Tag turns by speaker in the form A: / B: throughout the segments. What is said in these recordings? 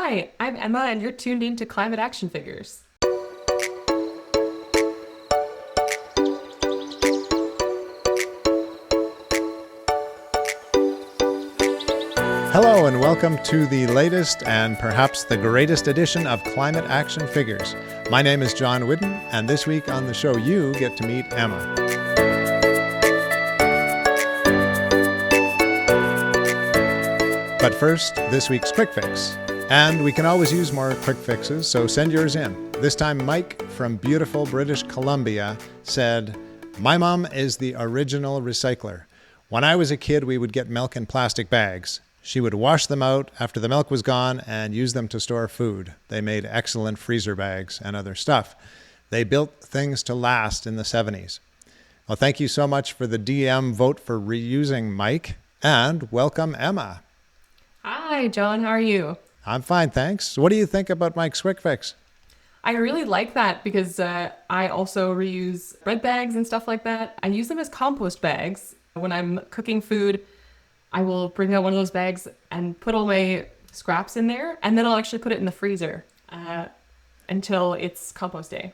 A: Hi, I'm Emma, and you're tuned in to Climate Action Figures.
B: Hello and welcome to the latest and perhaps the greatest edition of Climate Action Figures. My name is John Whidden, and this week on the show you get to meet Emma. But first, this week's QuickFix. And we can always use more quick fixes, so send yours in. This time Mike from beautiful British Columbia said, "My mom is the original recycler. When I was a kid, we would get milk in plastic bags. She would wash them out after the milk was gone and use them to store food. They made excellent freezer bags and other stuff. They built things to last in the 70s. Well, thank you so much for the DM vote for reusing, Mike, and welcome, Emma.
A: Hi, John. How are you?
B: I'm fine, thanks. What do you think about Mike's Quick Fix?
A: I really like that because I also reuse bread bags and stuff like that. I use them as compost bags. When I'm cooking food, I will bring out one of those bags and put all my scraps in there, and then I'll actually put it in the freezer until it's compost day.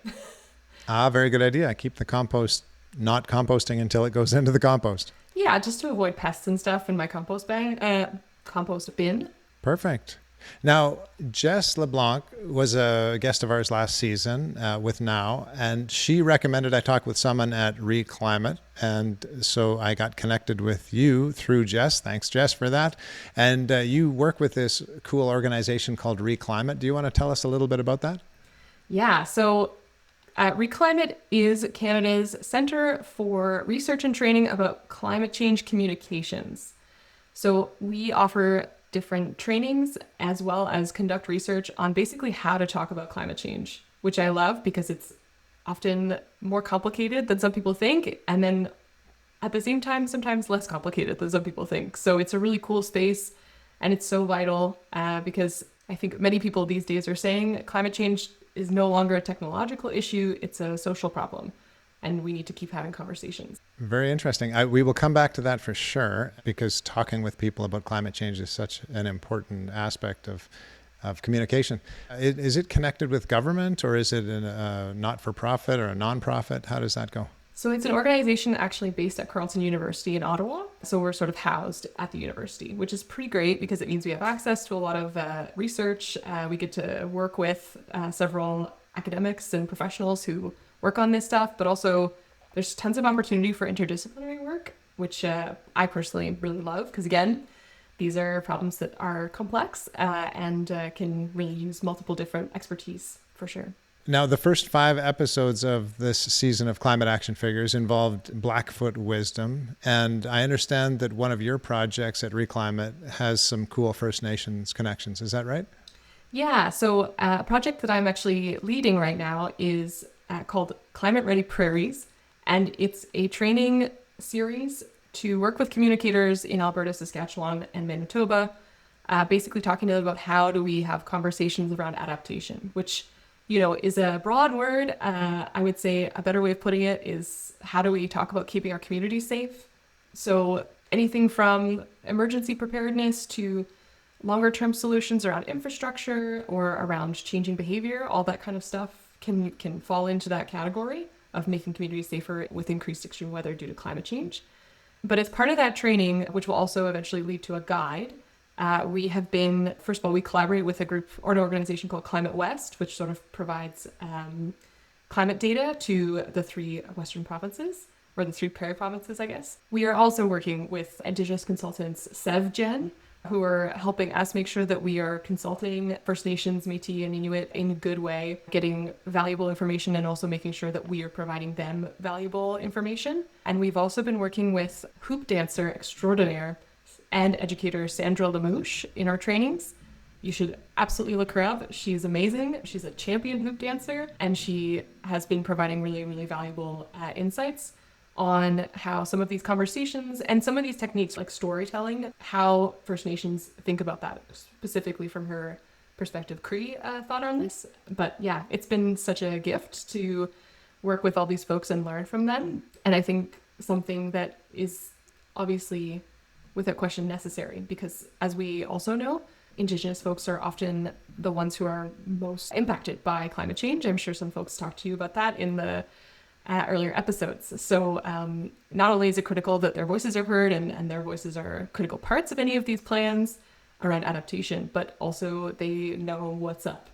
B: Very good idea. Keep the compost not composting until it goes into the compost.
A: Yeah, just to avoid pests and stuff in my compost bin.
B: Perfect. Now, Jess LeBlanc was a guest of ours last season with Now, and she recommended I talk with someone at Re.Climate, and so I got connected with you through Jess. Thanks, Jess, for that. And you work with this cool organization called Re.Climate. Do you want to tell us a little bit about that?
A: Yeah, so Re.Climate is Canada's Centre for Research and Training about Climate Change Communications. So we offer different trainings as well as conduct research on basically how to talk about climate change, which I love because it's often more complicated than some people think, and then at the same time sometimes less complicated than some people think. So it's a really cool space, and it's so vital because I think many people these days are saying climate change is no longer a technological issue, it's a social problem. And we need to keep having conversations.
B: Very interesting. We will come back to that for sure, because talking with people about climate change is such an important aspect of communication. Is it connected with government, or is it a not-for-profit or a non-profit? How does that go?
A: So it's an organization actually based at Carleton University in Ottawa. So we're sort of housed at the university, which is pretty great because it means we have access to a lot of research. We get to work with several academics and professionals who work on this stuff, but also there's tons of opportunity for interdisciplinary work, which I personally really love because, again, these are problems that are complex and can really use multiple different expertise for sure.
B: Now, the first 5 episodes of this season of Climate Action Figures involved Blackfoot wisdom, and I understand that one of your projects at Re.Climate has some cool First Nations connections. Is that right?
A: Yeah, so a project that I'm actually leading right now is called Ready Prairies, and it's a training series to work with communicators in Alberta, Saskatchewan, and Manitoba, basically talking to them about how do we have conversations around adaptation, which, you know, is a broad word. I would say a better way of putting it is how do we talk about keeping our communities safe? So anything from emergency preparedness to longer term solutions around infrastructure or around changing behavior, all that kind of stuff can fall into that category of making communities safer with increased extreme weather due to climate change. But as part of that training, which will also eventually lead to a guide, we have been, first of all, we collaborate with a group or an organization called Climate West, which sort of provides climate data to the 3 Western provinces, or the 3 Prairie provinces, I guess. We are also working with Indigenous consultants SevGen, who are helping us make sure that we are consulting First Nations, Métis, and Inuit in a good way, getting valuable information and also making sure that we are providing them valuable information. And we've also been working with hoop dancer extraordinaire and educator Sandra Lamouche in our trainings. You should absolutely look her up. She's amazing. She's a champion hoop dancer, and she has been providing really, really valuable insights on how some of these conversations and some of these techniques like storytelling, how First Nations think about that, specifically from her perspective. Cree thought on this. But yeah, it's been such a gift to work with all these folks and learn from them. And I think something that is obviously without question necessary, because as we also know, Indigenous folks are often the ones who are most impacted by climate change. I'm sure some folks talked to you about that in the earlier episodes. So not only is it critical that their voices are heard and their voices are critical parts of any of these plans around adaptation, but also they know what's up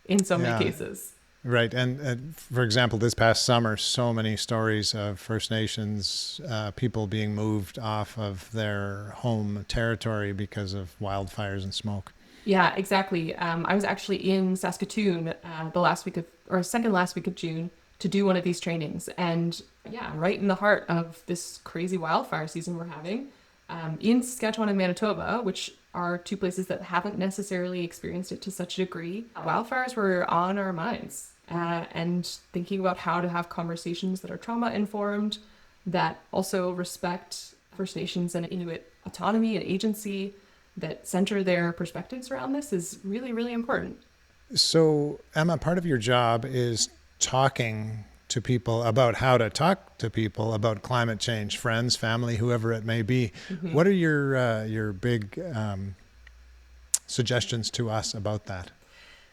A: in so many cases.
B: Right. And for example, this past summer, so many stories of First Nations people being moved off of their home territory because of wildfires and smoke.
A: Yeah, exactly. I was actually in Saskatoon second last week of June to do one of these trainings. And yeah, right in the heart of this crazy wildfire season we're having in Saskatchewan and Manitoba, which are two places that haven't necessarily experienced it to such a degree. Wildfires were on our minds and thinking about how to have conversations that are trauma informed, that also respect First Nations and Inuit autonomy and agency, that center their perspectives around this is really, really important.
B: So, Emma, part of your job is talking to people about how to talk to people about climate change, friends, family, whoever it may be. Mm-hmm. What are your big suggestions to us about that?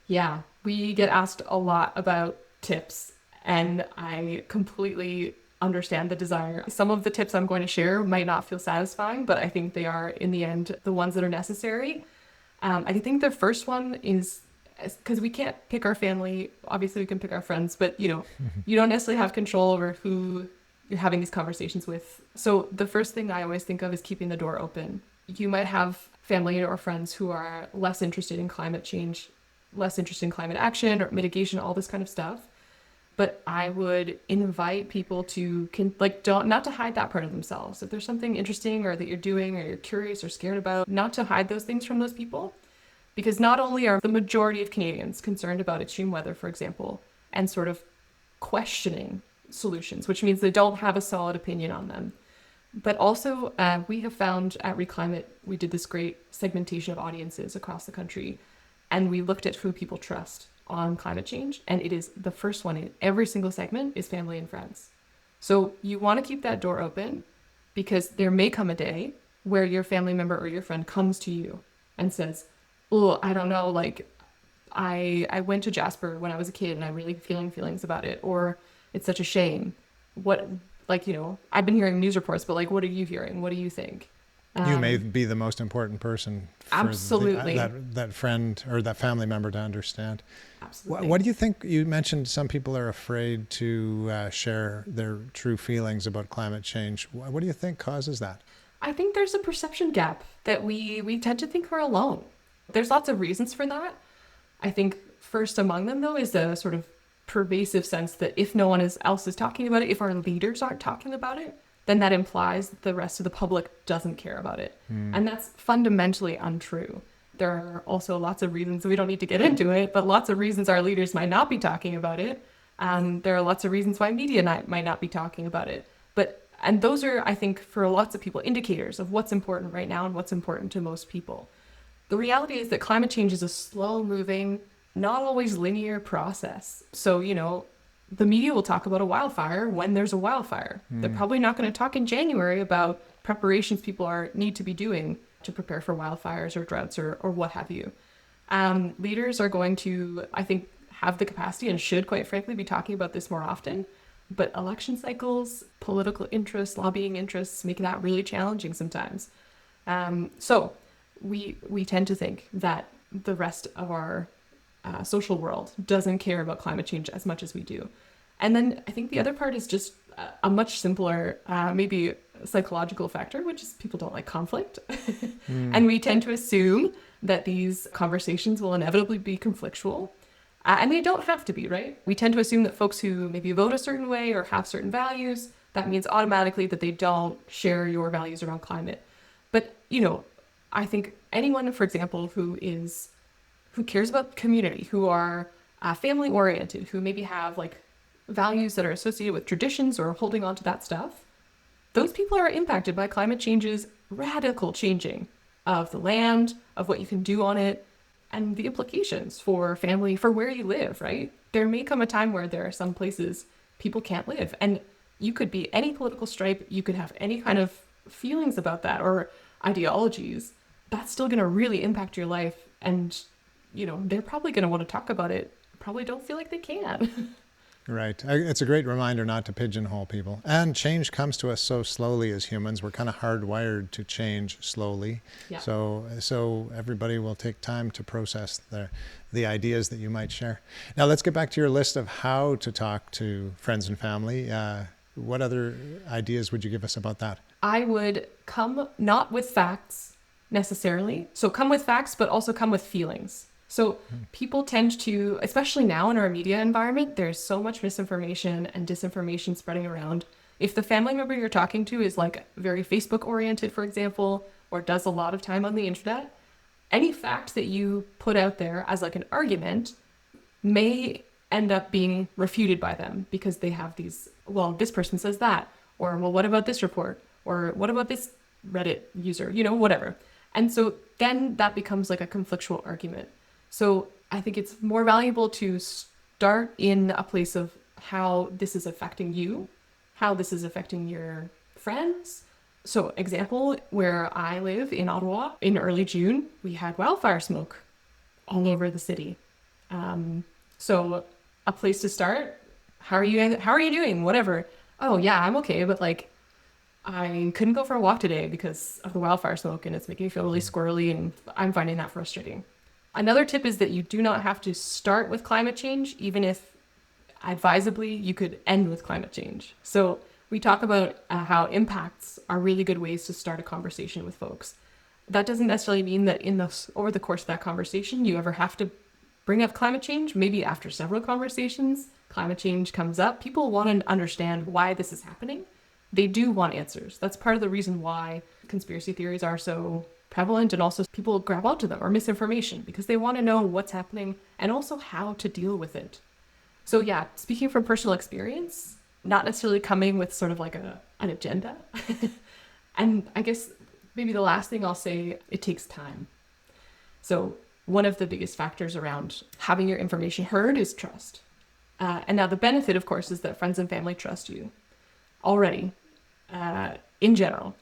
A: Yeah, we get asked a lot about tips, and I completely understand the desire. Some of the tips I'm going to share might not feel satisfying, but I think they are, in the end, the ones that are necessary. I think the first one is, because we can't pick our family. Obviously, we can pick our friends, but you don't necessarily have control over who you're having these conversations with. So the first thing I always think of is keeping the door open. You might have family or friends who are less interested in climate change, less interested in climate action or mitigation, all this kind of stuff. But I would invite people to not to hide that part of themselves. If there's something interesting or that you're doing or you're curious or scared about, not to hide those things from those people. Because not only are the majority of Canadians concerned about extreme weather, for example, and sort of questioning solutions, which means they don't have a solid opinion on them. But also, we have found at Re.Climate, we did this great segmentation of audiences across the country, and we looked at who people trust on climate change, and it is the first one in every single segment is family and friends. So you want to keep that door open, because there may come a day where your family member or your friend comes to you and says, oh, I don't know, like I went to Jasper when I was a kid and I'm really feeling feelings about it, or it's such a shame. I've been hearing news reports, but what are you hearing? What do you think?
B: You may be the most important person for
A: absolutely
B: that friend or that family member to understand.
A: Absolutely.
B: What do you think? You mentioned some people are afraid to share their true feelings about climate change. What do you think causes that?
A: I think there's a perception gap that we tend to think we're alone. There's lots of reasons for that. I think first among them, though, is the sort of pervasive sense that if no one else is talking about it, if our leaders aren't talking about it, then that implies that the rest of the public doesn't care about it. And that's fundamentally untrue. There are also lots of reasons, we don't need to get into it, but lots of reasons our leaders might not be talking about it. There are lots of reasons why media might not be talking about it. And those are, I think, for lots of people, indicators of what's important right now and what's important to most people. The reality is that climate change is a slow-moving, not always linear process. So, the media will talk about a wildfire when there's a wildfire. They're probably not going to talk in January about preparations people need to be doing to prepare for wildfires or droughts or what have you. Leaders are going to, I think, have the capacity and should, quite frankly, be talking about this more often. But election cycles, political interests, lobbying interests make that really challenging sometimes. So we tend to think that the rest of our social world doesn't care about climate change as much as we do. And then I think the other part is just a much simpler, maybe psychological factor, which is people don't like conflict. And we tend to assume that these conversations will inevitably be conflictual. And they don't have to be, right? We tend to assume that folks who maybe vote a certain way or have certain values, that means automatically that they don't share your values around climate. But, I think anyone, for example, who cares about community, who are family oriented, who maybe have values that are associated with traditions or holding on to that stuff, those people are impacted by climate change's radical changing of the land, of what you can do on it, and the implications for family, for where you live, right? There may come a time where there are some places people can't live, and you could be any political stripe, you could have any kind of feelings about that or ideologies. That's still going to really impact your life, and they're probably going to want to talk about it, probably don't feel like they can.
B: Right. It's a great reminder not to pigeonhole people. And change comes to us so slowly as humans. We're kind of hardwired to change slowly.
A: Yeah.
B: So everybody will take time to process the ideas that you might share. Now let's get back to your list of how to talk to friends and family. What other ideas would you give us about that?
A: I would come not with facts necessarily. So come with facts, but also come with feelings. So people tend to, especially now in our media environment, there's so much misinformation and disinformation spreading around. If the family member you're talking to is like very Facebook oriented, for example, or does a lot of time on the internet, any fact that you put out there as like an argument may end up being refuted by them because they have these, well, this person says that, or well, what about this report? Or what about this Reddit user? Whatever. And so then that becomes like a conflictual argument. So I think it's more valuable to start in a place of how this is affecting you, how this is affecting your friends. So example, where I live in Ottawa, in early June, we had wildfire smoke all over the city. So a place to start, how are you doing? Whatever. Oh yeah, I'm okay. But like, I couldn't go for a walk today because of the wildfire smoke and it's making me feel really squirrely and I'm finding that frustrating. Another tip is that you do not have to start with climate change, even if advisably you could end with climate change. So we talk about how impacts are really good ways to start a conversation with folks. That doesn't necessarily mean that over the course of that conversation, you ever have to bring up climate change. Maybe after several conversations, climate change comes up. People want to understand why this is happening. They do want answers. That's part of the reason why conspiracy theories are so prevalent, and also people grab onto them, or misinformation, because they want to know what's happening and also how to deal with it. So yeah, speaking from personal experience, not necessarily coming with sort of like an agenda. And I guess maybe the last thing I'll say, it takes time. So one of the biggest factors around having your information heard is trust. And now the benefit, of course, is that friends and family trust you already, in general.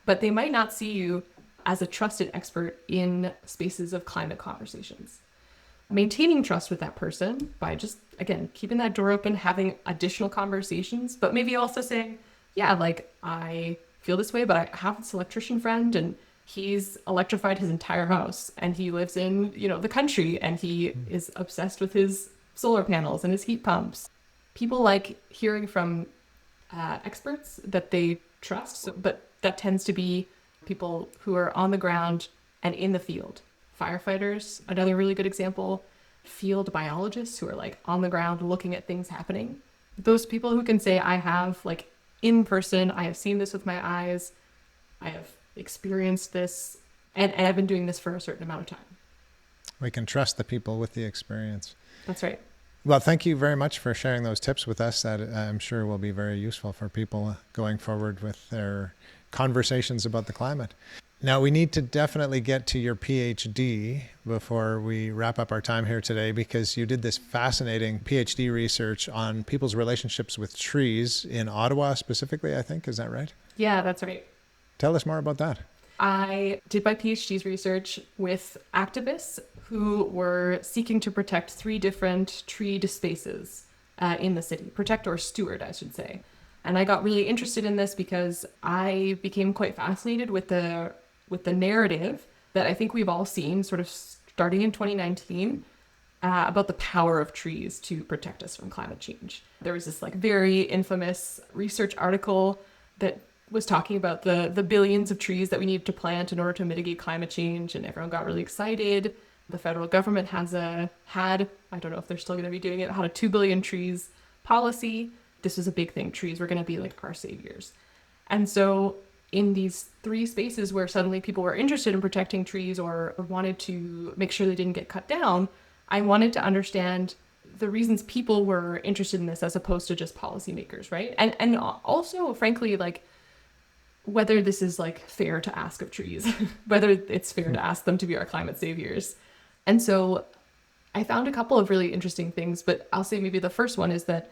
A: But they might not see you as a trusted expert in spaces of climate conversations. Maintaining trust with that person by just, again, keeping that door open, having additional conversations, but maybe also saying, yeah, like I feel this way, but I have this electrician friend and he's electrified his entire house and he lives in, the country and he is obsessed with his solar panels and his heat pumps. People like hearing from experts that they trust, but that tends to be people who are on the ground and in the field. Firefighters, another really good example. Field biologists who are like on the ground looking at things happening. Those people who can say, I have like in person, I have seen this with my eyes, I have experienced this, and I've been doing this for a certain amount of time.
B: We can trust the people with the experience.
A: That's right.
B: Well, thank you very much for sharing those tips with us. That I'm sure will be very useful for people going forward with their conversations about the climate. Now, we need to definitely get to your PhD before we wrap up our time here today, because you did this fascinating PhD research on people's relationships with trees in Ottawa specifically, I think. Is that right?
A: Yeah, that's right.
B: Tell us more about that.
A: I did my PhD's research with activists who were seeking to protect 3 different tree spaces in the city. Protect or steward, I should say. And I got really interested in this because I became quite fascinated with the narrative that I think we've all seen sort of starting in 2019 about the power of trees to protect us from climate change. There was this like very infamous research article that was talking about the billions of trees that we need to plant in order to mitigate climate change, and everyone got really excited. The federal government had, I don't know if they're still going to be doing it, had a 2 billion trees policy. This was a big thing. Trees were going to be like our saviors. And so in these 3 spaces where suddenly people were interested in protecting trees or wanted to make sure they didn't get cut down, I wanted to understand the reasons people were interested in this as opposed to just policymakers, right? And also, frankly, like whether this is like fair to ask of trees, whether it's fair to ask them to be our climate saviors. And so I found a couple of really interesting things, but I'll say maybe the first one is that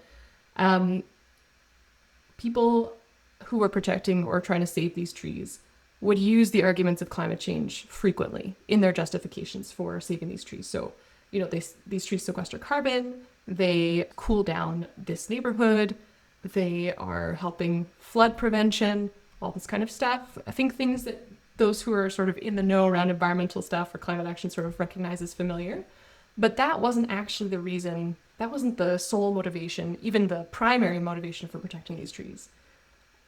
A: people who were protecting or trying to save these trees would use the arguments of climate change frequently in their justifications for saving these trees. So, these trees sequester carbon, they cool down this neighborhood, they are helping flood prevention, all this kind of stuff. I think things that those who are sort of in the know around environmental stuff or climate action sort of recognize as familiar. But that wasn't actually the reason, that wasn't the sole motivation, even the primary motivation for protecting these trees.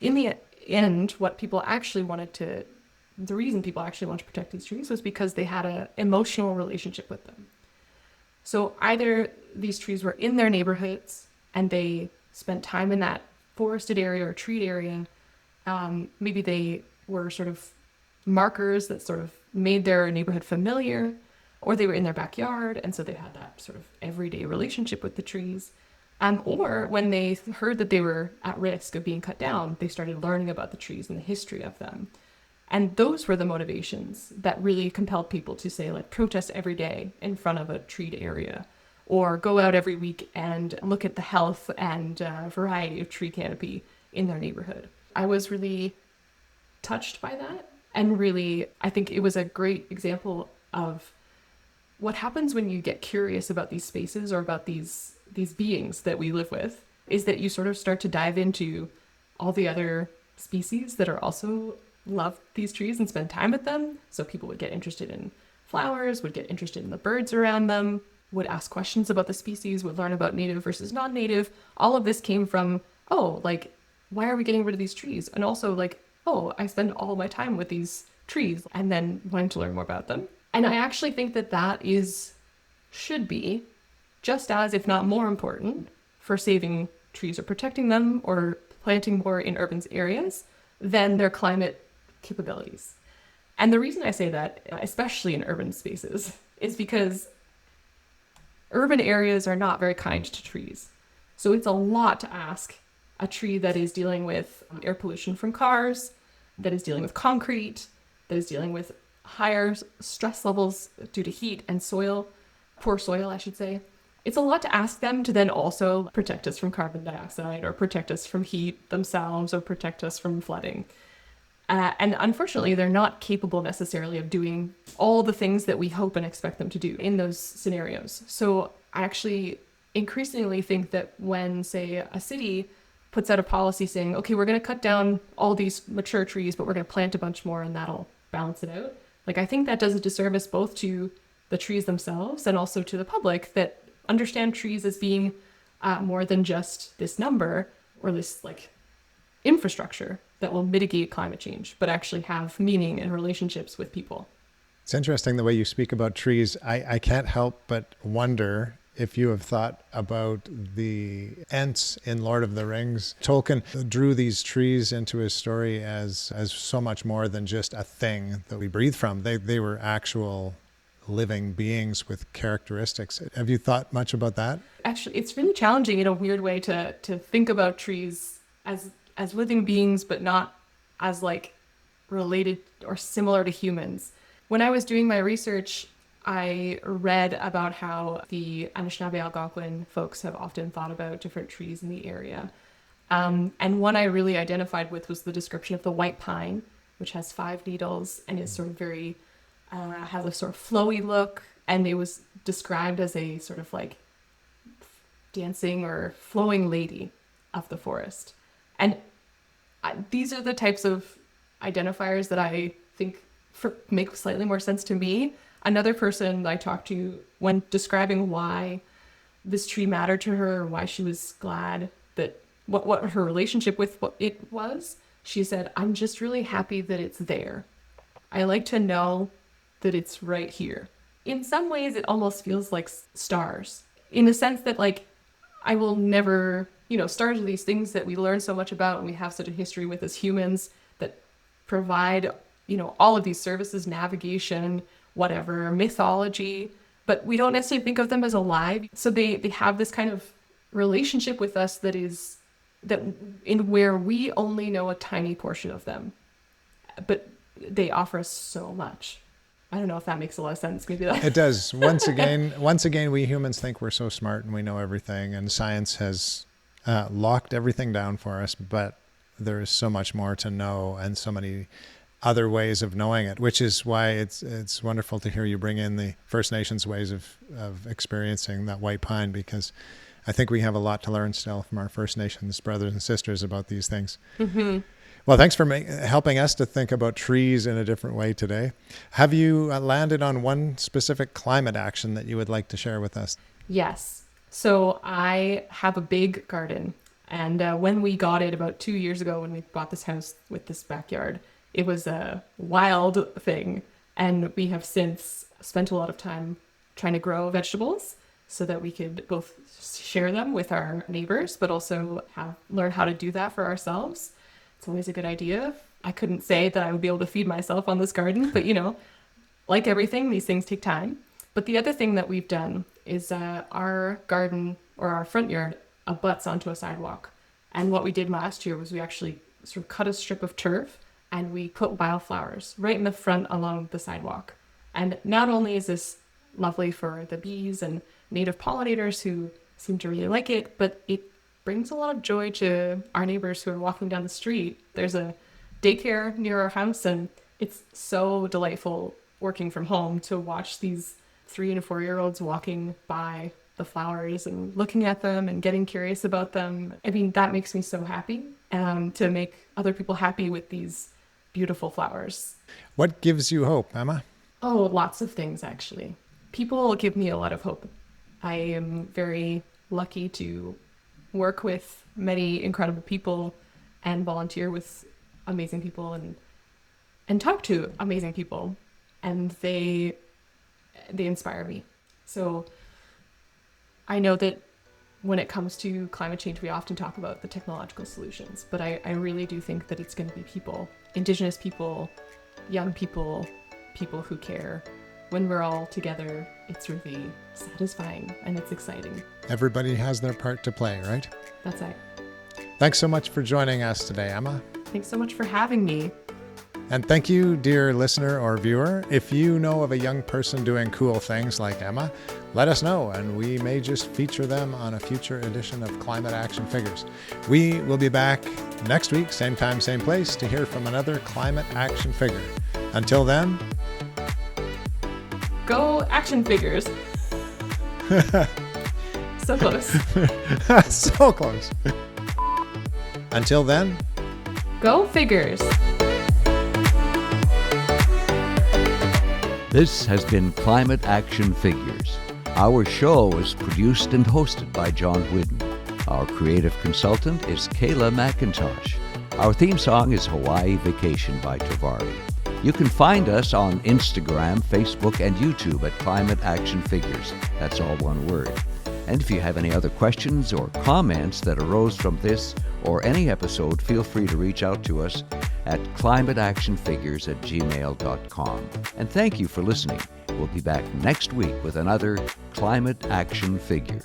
A: In the end, the reason people actually want to protect these trees was because they had an emotional relationship with them. So either these trees were in their neighborhoods and they spent time in that forested area or treed area. Maybe they were sort of markers that sort of made their neighborhood familiar, or they were in their backyard, and so they had that sort of everyday relationship with the trees. Or when they heard that they were at risk of being cut down, they started learning about the trees and the history of them. And those were the motivations that really compelled people to say, like, protest every day in front of a treed area, or go out every week and look at the health and variety of tree canopy in their neighborhood. I was really touched by that. And really, I think it was a great example of what happens when you get curious about these spaces or about these beings that we live with, is that you sort of start to dive into all the other species that are also love these trees and spend time with them. So people would get interested in flowers, would get interested in the birds around them, would ask questions about the species, would learn about native versus non-native. All of this came from, why are we getting rid of these trees? And also I spend all my time with these trees, and then wanting to learn more about them. And I actually think that should be just as, if not more important, for saving trees or protecting them or planting more in urban areas than their climate capabilities. And the reason I say that, especially in urban spaces, is because urban areas are not very kind to trees. So it's a lot to ask a tree that is dealing with air pollution from cars, that is dealing with concrete, that is dealing with higher stress levels due to heat and poor soil, I should say. It's a lot to ask them to then also protect us from carbon dioxide, or protect us from heat themselves, or protect us from flooding. And unfortunately, they're not capable necessarily of doing all the things that we hope and expect them to do in those scenarios. So I actually increasingly think that when, say, a city puts out a policy saying, okay, we're going to cut down all these mature trees, but we're going to plant a bunch more and that'll balance it out. I think that does a disservice both to the trees themselves and also to the public that understand trees as being more than just this number or this infrastructure that will mitigate climate change, but actually have meaning and relationships with people.
B: It's interesting the way you speak about trees. I can't help but wonder if you have thought about the Ents in Lord of the Rings. Tolkien drew these trees into his story as so much more than just a thing that we breathe from. They were actual living beings with characteristics. Have you thought much about that?
A: Actually, it's really challenging in a weird way to think about trees as living beings, but not as related or similar to humans. When I was doing my research, I read about how the Anishinaabe Algonquin folks have often thought about different trees in the area. And one I really identified with was the description of the white pine, which has 5 needles and is sort of very, has a sort of flowy look. And it was described as a sort of dancing or flowing lady of the forest. And these are the types of identifiers that I think make slightly more sense to me. Another person I talked to, when describing why this tree mattered to her, or why she was glad that what her relationship with what it was, she said, I'm just really happy that it's there. I like to know that it's right here. In some ways, it almost feels like stars, in the sense that I will never, stars are these things that we learn so much about and we have such a history with as humans that provide, all of these services, navigation, whatever, mythology, but we don't necessarily think of them as alive. So they have this kind of relationship with us that in where we only know a tiny portion of them, but they offer us so much. I don't know if that makes a lot of sense. Maybe that
B: it does. Once again, we humans think we're so smart and we know everything, and science has locked everything down for us, but there is so much more to know and so many other ways of knowing it, which is why it's wonderful to hear you bring in the First Nations ways of experiencing that white pine, because I think we have a lot to learn still from our First Nations brothers and sisters about these things.
A: Mm-hmm.
B: Well, thanks for helping us to think about trees in a different way today. Have you landed on one specific climate action that you would like to share with us?
A: Yes. So I have a big garden. And when we got it about 2 years ago, when we bought this house with this backyard, it was a wild thing. And we have since spent a lot of time trying to grow vegetables so that we could both share them with our neighbors, but also learn how to do that for ourselves. It's always a good idea. I couldn't say that I would be able to feed myself on this garden, but like everything, these things take time. But the other thing that we've done is our garden, or our front yard, abuts onto a sidewalk. And what we did last year was we actually sort of cut a strip of turf and we put wildflowers right in the front along the sidewalk. And not only is this lovely for the bees and native pollinators who seem to really like it, but it brings a lot of joy to our neighbors who are walking down the street. There's a daycare near our house, and it's so delightful working from home to watch these 3 and 4 year olds walking by the flowers and looking at them and getting curious about them. I mean, that makes me so happy, to make other people happy with these beautiful flowers.
B: What gives you hope, Emma?
A: Oh, lots of things, actually. People give me a lot of hope. I am very lucky to work with many incredible people and volunteer with amazing people and talk to amazing people, and they inspire me. So I know that when it comes to climate change, we often talk about the technological solutions, but I really do think that it's going to be people, Indigenous people, young people, people who care. When we're all together, it's really satisfying and it's exciting.
B: Everybody has their part to play, right?
A: That's it.
B: Thanks so much for joining us today, Emma.
A: Thanks so much for having me.
B: And thank you, dear listener or viewer. If you know of a young person doing cool things like Emma, let us know, and we may just feature them on a future edition of Climate Action Figures. We will be back next week, same time, same place, to hear from another Climate Action Figure. Until then,
A: go action figures. So close.
B: So close. Until then,
A: go figures.
C: This has been Climate Action Figures. Our show is produced and hosted by John Whidden. Our creative consultant is Kayla McIntosh. Our theme song is Hawaii Vacation by Tavari. You can find us on Instagram, Facebook, and YouTube at Climate Action Figures. That's all one word. And if you have any other questions or comments that arose from this or any episode, feel free to reach out to us at climateactionfigures@gmail.com. And thank you for listening. We'll be back next week with another Climate Action Figure.